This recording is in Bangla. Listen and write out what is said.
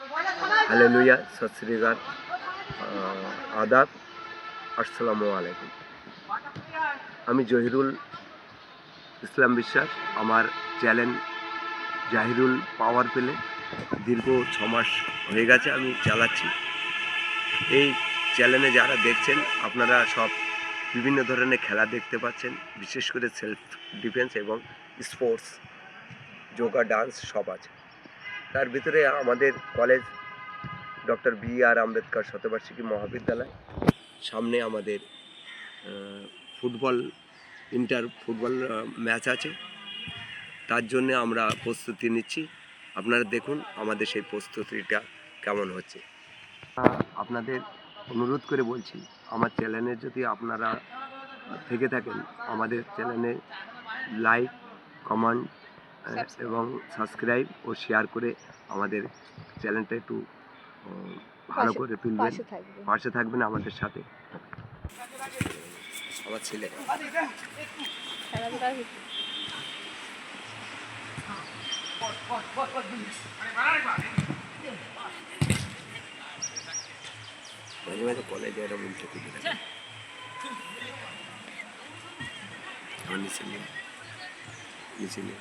हालेलुया, सत श्री अकाल, आदाब, আসসালামু আলাইকুম। আমি জহিরুল ইসলাম বিশ্বাস। আমার চ্যানেল জাহিরুল পাওয়ার প্লে দীর্ঘ 6 মাস হয়ে গেছে আমি চালাচ্ছি। এই চ্যানেলে যারা দেখছেন আপনারা সব বিভিন্ন ধরনের খেলা দেখতে পাচ্ছেন, বিশেষ করে সেলফ ডিফেন্স এবং স্পোর্টস, যোগা, ডান্স সব আছে। তার ভিতরে আমাদের কলেজ ডক্টর বি.আর. আম্বেদকর শতবার্ষিকী মহাবিদ্যালয়, সামনে আমাদের ফুটবল ফুটবল ম্যাচ আছে, তার জন্য আমরা প্রস্তুতি নিচ্ছি। আপনারা দেখুন আমাদের সেই প্রস্তুতিটা কেমন হচ্ছে। আপনাদের অনুরোধ করে বলছি, আমার চ্যানেলে যদি আপনারা থেকে থাকেন, আমাদের চ্যানেলে লাইক, কমেন্ট এবং সাবস্ক্রাইব ও শেয়ার করে আমাদের চ্যানেলটা একটু ভালো করে তুলবেন, পাশে থাকবেন আমাদের সাথে। আমার ছেলে মাঝে মাঝে কলেজে এরকম উল্টে তুলে থাকে। নিচে নিয়ে